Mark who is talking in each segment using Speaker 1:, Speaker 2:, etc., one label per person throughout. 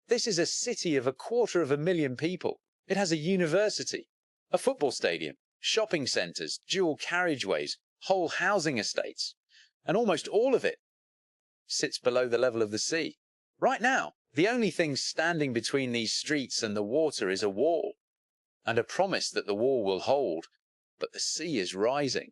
Speaker 1: This is a city of 250,000 people. It has a university, a football stadium, shopping centres, dual carriageways, whole housing estates, and almost all of it sits below the level of the sea. Right now, the only thing standing between these streets and the water is a wall, and a promise that the wall will hold, but the sea is rising,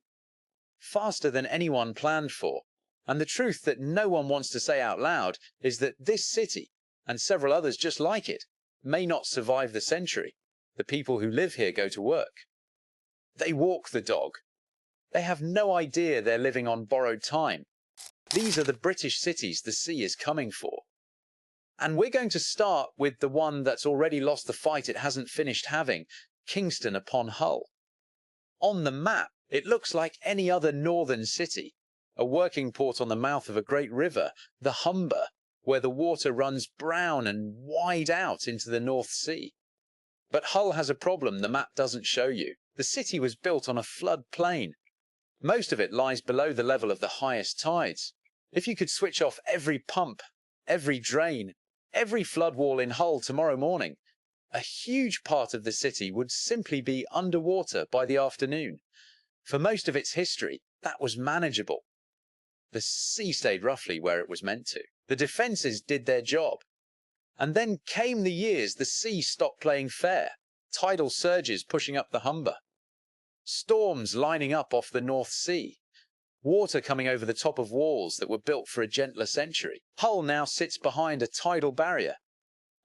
Speaker 1: faster than anyone planned for. And the truth that no one wants to say out loud is that this city, and several others just like it, may not survive the century. The people who live here go to work. They walk the dog. They have no idea they're living on borrowed time. These are the British cities the sea is coming for. And we're going to start with the one that's already lost the fight it hasn't finished having, Kingston upon Hull. On the map, it looks like any other northern city, a working port on the mouth of a great river, the Humber, where the water runs brown and wide out into the North Sea. But Hull has a problem the map doesn't show you. The city was built on a flood plain. Most of it lies below the level of the highest tides. If you could switch off every pump, every drain, every flood wall in Hull tomorrow morning, a huge part of the city would simply be underwater by the afternoon. For most of its history, that was manageable. The sea stayed roughly where it was meant to. The defences did their job. And then came the years the sea stopped playing fair. Tidal surges pushing up the Humber. Storms lining up off the North Sea. Water coming over the top of walls that were built for a gentler century. Hull now sits behind a tidal barrier.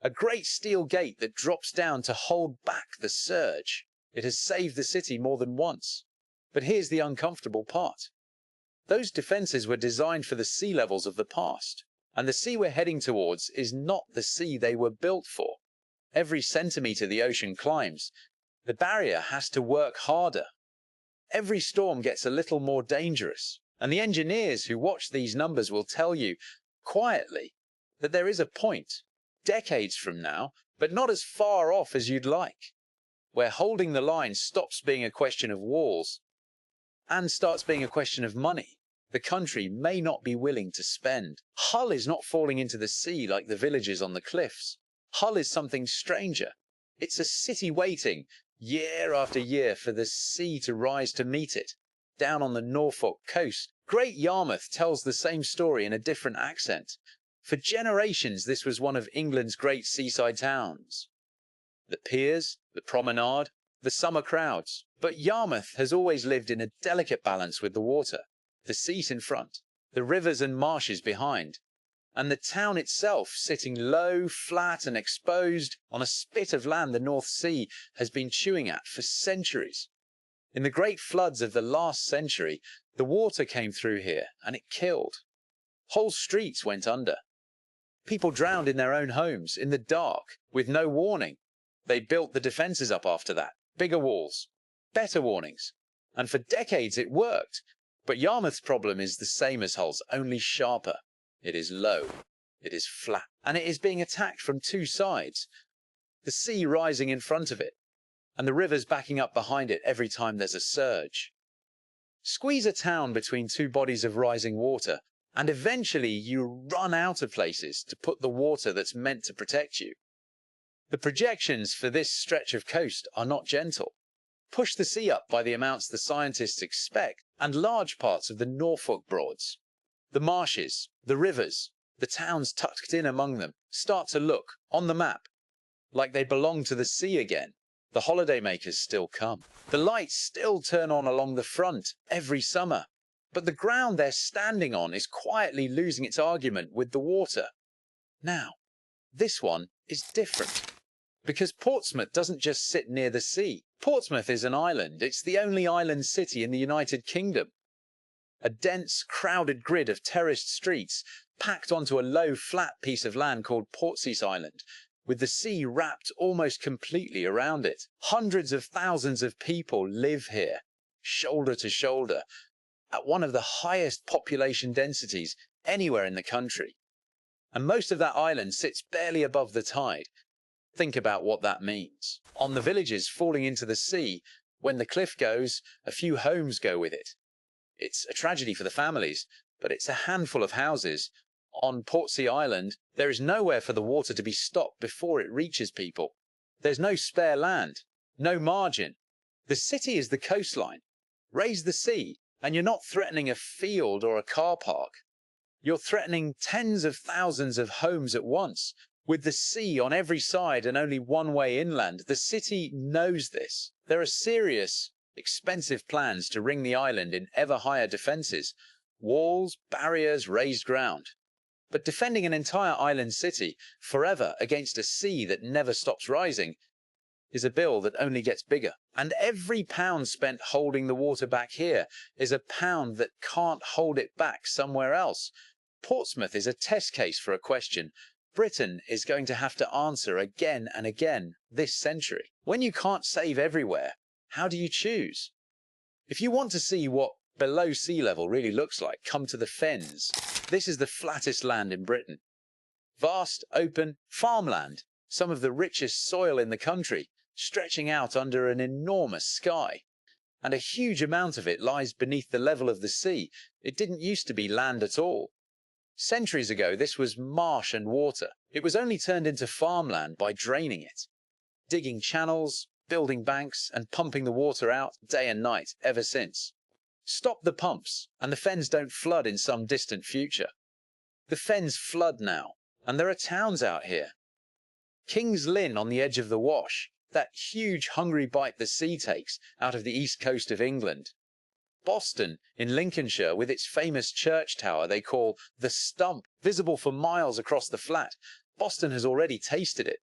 Speaker 1: A great steel gate that drops down to hold back the surge. It has saved the city more than once. But here's the uncomfortable part. Those defences were designed for the sea levels of the past. And the sea we're heading towards is not the sea they were built for. Every centimetre the ocean climbs, the barrier has to work harder. Every storm gets a little more dangerous. And the engineers who watch these numbers will tell you, quietly, that there is a point, decades from now, but not as far off as you'd like, where holding the line stops being a question of walls and starts being a question of money the country may not be willing to spend. Hull is not falling into the sea like the villages on the cliffs. Hull is something stranger. It's a city waiting, year after year, for the sea to rise to meet it. Down on the Norfolk coast, Great Yarmouth tells the same story in a different accent. For generations, this was one of England's great seaside towns. The piers, the promenade, the summer crowds. But Yarmouth has always lived in a delicate balance with the water. The seas in front, the rivers and marshes behind, and the town itself sitting low, flat and exposed on a spit of land the North Sea has been chewing at for centuries. In the great floods of the last century, the water came through here and it killed. Whole streets went under. People drowned in their own homes, in the dark, with no warning. They built the defences up after that, bigger walls, better warnings, and for decades it worked. But Yarmouth's problem is the same as Hull's, only sharper. It is low, it is flat, and it is being attacked from two sides. The sea rising in front of it, and the rivers backing up behind it every time there's a surge. Squeeze a town between two bodies of rising water, and eventually you run out of places to put the water that's meant to protect you. The projections for this stretch of coast are not gentle. Push the sea up by the amounts the scientists expect, and large parts of the Norfolk Broads, the marshes, the rivers, the towns tucked in among them, start to look, on the map, like they belong to the sea again. The holidaymakers still come. The lights still turn on along the front every summer, but the ground they're standing on is quietly losing its argument with the water. Now, this one is different. Because Portsmouth doesn't just sit near the sea. Portsmouth is an island. It's the only island city in the United Kingdom. A dense, crowded grid of terraced streets packed onto a low, flat piece of land called Portsease Island, with the sea wrapped almost completely around it. Hundreds of thousands of people live here, shoulder to shoulder, at one of the highest population densities anywhere in the country. And most of that island sits barely above the tide. Think about what that means. On the villages falling into the sea, when the cliff goes, a few homes go with it. It's a tragedy for the families, but it's a handful of houses On Portsea Island, there is nowhere for the water to be stopped before it reaches people. There's no spare land, no margin. The city is the coastline. Raise the sea, and you're not threatening a field or a car park. You're threatening tens of thousands of homes at once. With the sea on every side and only one way inland, the city knows this. There are serious, expensive plans to ring the island in ever higher defences. Walls, barriers, raised ground. But defending an entire island city forever against a sea that never stops rising is a bill that only gets bigger. And every pound spent holding the water back here is a pound that can't hold it back somewhere else. Portsmouth is a test case for a question Britain is going to have to answer again and again this century. When you can't save everywhere, how do you choose? If you want to see what below sea level really looks like, come to the Fens. This is the flattest land in Britain. Vast, open, farmland, some of the richest soil in the country, stretching out under an enormous sky. And a huge amount of it lies beneath the level of the sea. It didn't used to be land at all. Centuries ago, this was marsh and water. It was only turned into farmland by draining it, digging channels, building banks, and pumping the water out day and night ever since. Stop the pumps, and the Fens don't flood in some distant future. The Fens flood now, and there are towns out here. King's Lynn on the edge of the Wash, that huge hungry bite the sea takes out of the east coast of England. Boston in Lincolnshire with its famous church tower they call the Stump, visible for miles across the flat. Boston has already tasted it.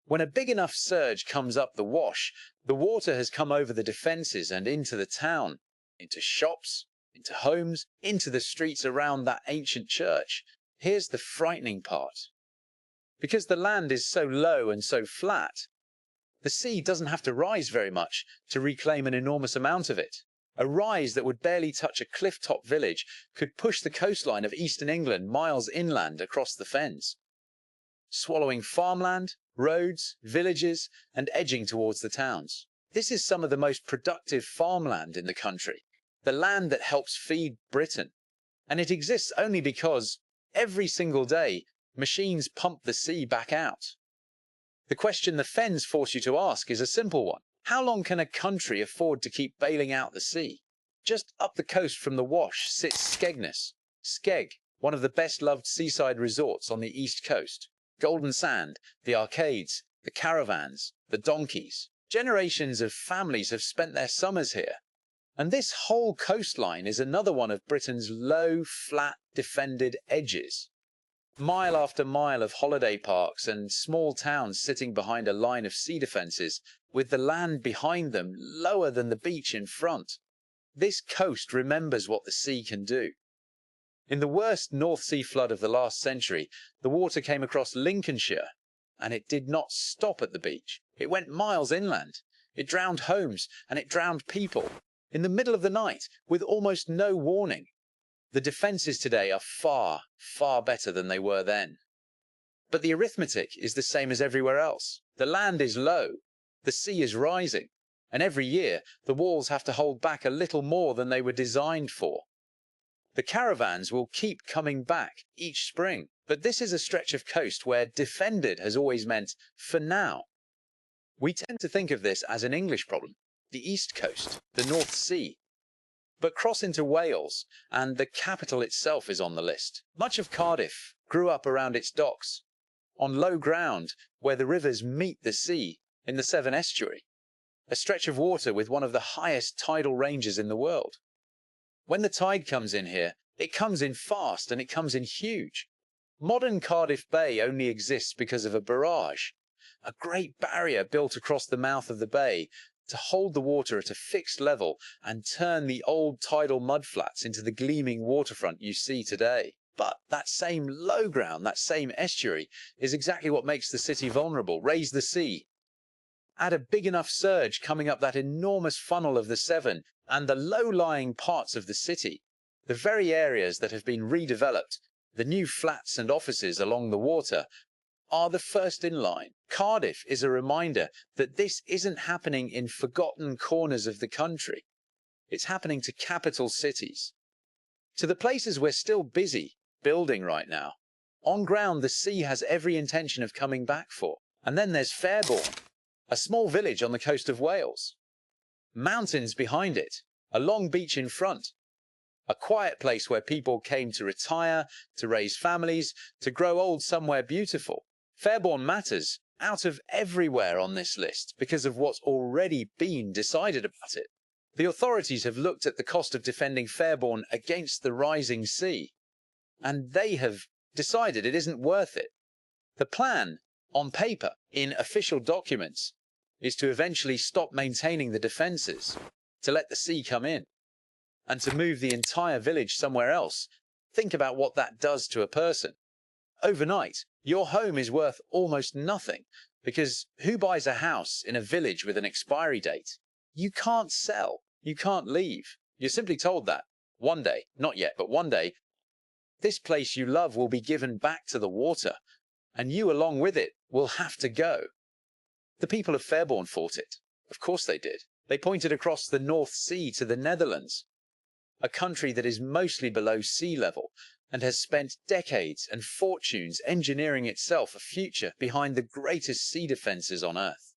Speaker 1: When a big enough surge comes up the Wash, the water has come over the defences and into the town, into shops, into homes, into the streets around that ancient church. Here's the frightening part. Because the land is so low and so flat, the sea doesn't have to rise very much to reclaim an enormous amount of it. A rise that would barely touch a cliff-top village could push the coastline of eastern England miles inland across the Fens, swallowing farmland, roads, villages, and edging towards the towns. This is some of the most productive farmland in the country, the land that helps feed Britain. And it exists only because every single day machines pump the sea back out. The question the Fens force you to ask is a simple one. How long can a country afford to keep bailing out the sea? Just up the coast from the Wash sits Skegness. Skeg, one of the best-loved seaside resorts on the east coast. Golden sand, the arcades, the caravans, the donkeys. Generations of families have spent their summers here. And this whole coastline is another one of Britain's low, flat, defended edges. Mile after mile of holiday parks and small towns sitting behind a line of sea defences, with the land behind them lower than the beach in front. This coast remembers what the sea can do. In the worst North Sea flood of the last century, the water came across Lincolnshire, and it did not stop at the beach. It went miles inland. It drowned homes, and it drowned people, in the middle of the night, with almost no warning. The defences today are far, far better than they were then. But the arithmetic is the same as everywhere else. The land is low, the sea is rising, and every year the walls have to hold back a little more than they were designed for. The caravans will keep coming back each spring, but this is a stretch of coast where defended has always meant for now. We tend to think of this as an English problem, the East Coast, the North Sea. But cross into Wales, and the capital itself is on the list. Much of Cardiff grew up around its docks, on low ground where the rivers meet the sea in the Severn Estuary, a stretch of water with one of the highest tidal ranges in the world. When the tide comes in here, it comes in fast and it comes in huge. Modern Cardiff Bay only exists because of a barrage, a great barrier built across the mouth of the bay to hold the water at a fixed level and turn the old tidal mudflats into the gleaming waterfront you see today. But that same low ground, that same estuary, is exactly what makes the city vulnerable. Raise the sea. Add a big enough surge coming up that enormous funnel of the Severn, and the low-lying parts of the city, the very areas that have been redeveloped, the new flats and offices along the water, are the first in line. Cardiff is a reminder that this isn't happening in forgotten corners of the country. It's happening to capital cities, to the places we're still busy building right now. On ground, the sea has every intention of coming back for. And then there's Fairbourne, a small village on the coast of Wales. Mountains behind it, a long beach in front. A quiet place where people came to retire, to raise families, to grow old somewhere beautiful. Fairbourne matters out of everywhere on this list because of what's already been decided about it. The authorities have looked at the cost of defending Fairbourne against the rising sea, and they have decided it isn't worth it. The plan, on paper, in official documents, is to eventually stop maintaining the defences, to let the sea come in, and to move the entire village somewhere else. Think about what that does to a person. Overnight, your home is worth almost nothing, because who buys a house in a village with an expiry date? You can't sell. You can't leave. You're simply told that one day, not yet, but one day, this place you love will be given back to the water, and you along with it will have to go. The people of Fairbourne fought it. Of course they did. They pointed across the North Sea to the Netherlands, a country that is mostly below sea level and has spent decades and fortunes engineering itself a future behind the greatest sea defences on earth.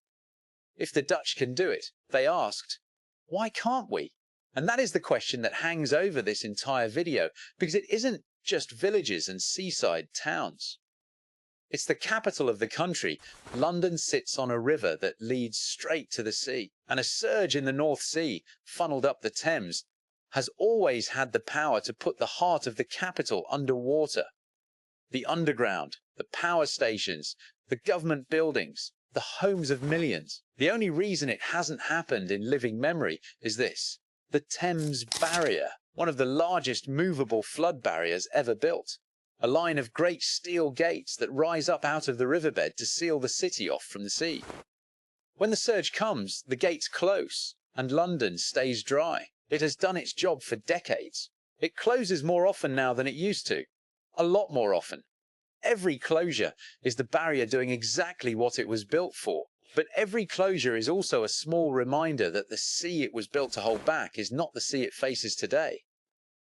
Speaker 1: If the Dutch can do it, they asked, why can't we? And that is the question that hangs over this entire video, because it isn't just villages and seaside towns. It's the capital of the country. London sits on a river that leads straight to the sea, and a surge in the North Sea, funneled up the Thames, has always had the power to put the heart of the capital underwater. The underground, the power stations, the government buildings, the homes of millions. The only reason it hasn't happened in living memory is this: the Thames Barrier, one of the largest movable flood barriers ever built. A line of great steel gates that rise up out of the riverbed to seal the city off from the sea. When the surge comes, the gates close, and London stays dry. It has done its job for decades. It closes more often now than it used to. A lot more often. Every closure is the barrier doing exactly what it was built for. But every closure is also a small reminder that the sea it was built to hold back is not the sea it faces today.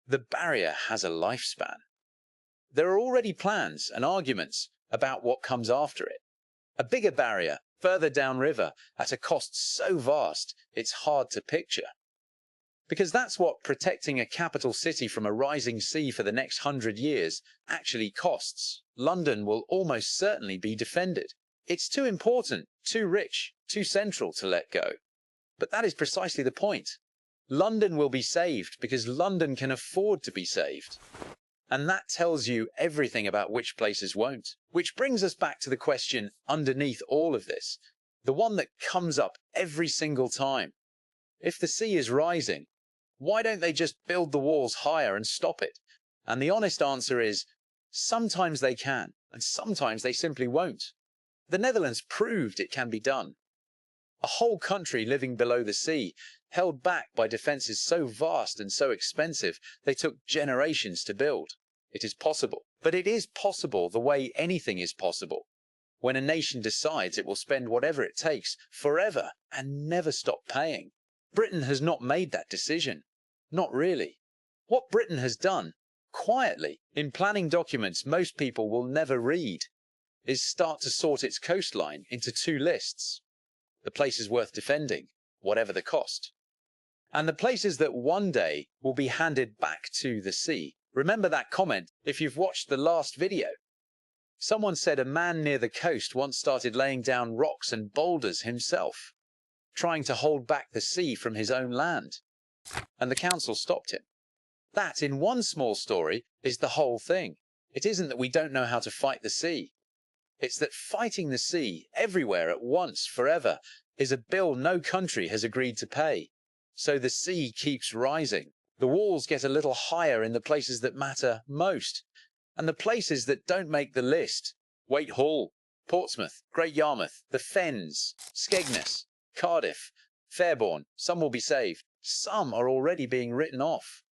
Speaker 1: The barrier has a lifespan. There are already plans and arguments about what comes after it. A bigger barrier, further downriver, at a cost so vast it's hard to picture. Because that's what protecting a capital city from a rising sea for the next 100 years actually costs. London will almost certainly be defended. It's too important, too rich, too central to let go. But that is precisely the point. London will be saved because London can afford to be saved. And that tells you everything about which places won't. Which brings us back to the question underneath all of this, the one that comes up every single time. If the sea is rising, why don't they just build the walls higher and stop it? And the honest answer is, sometimes they can, and sometimes they simply won't. The Netherlands proved it can be done. A whole country living below the sea, held back by defences so vast and so expensive, they took generations to build. It is possible. But it is possible the way anything is possible. When a nation decides it will spend whatever it takes forever and never stop paying. Britain has not made that decision. Not really. What Britain has done, quietly, in planning documents most people will never read, is start to sort its coastline into two lists. The places worth defending, whatever the cost. And the places that one day will be handed back to the sea. Remember that comment if you've watched the last video. Someone said a man near the coast once started laying down rocks and boulders himself, trying to hold back the sea from his own land. And the council stopped him. That, in one small story, is the whole thing. It isn't that we don't know how to fight the sea. It's that fighting the sea, everywhere at once, forever, is a bill no country has agreed to pay. So the sea keeps rising. The walls get a little higher in the places that matter most. And the places that don't make the list, Waite Hall, Portsmouth, Great Yarmouth, the Fens, Skegness, Cardiff, Fairbourne, some will be saved. Some are already being written off.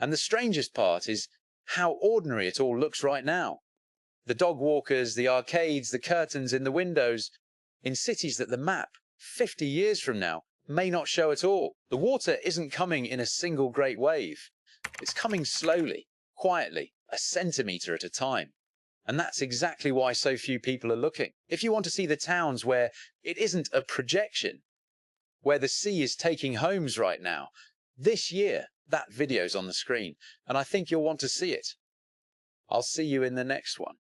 Speaker 1: And the strangest part is how ordinary it all looks right now. The dog walkers, the arcades, the curtains in the windows, in cities that the map, 50 years from now, may not show at all. The water isn't coming in a single great wave. It's coming slowly, quietly, a centimetre at a time. And that's exactly why so few people are looking. If you want to see the towns where it isn't a projection, where the sea is taking homes right now, this year, that video's on the screen, and I think you'll want to see it. I'll see you in the next one.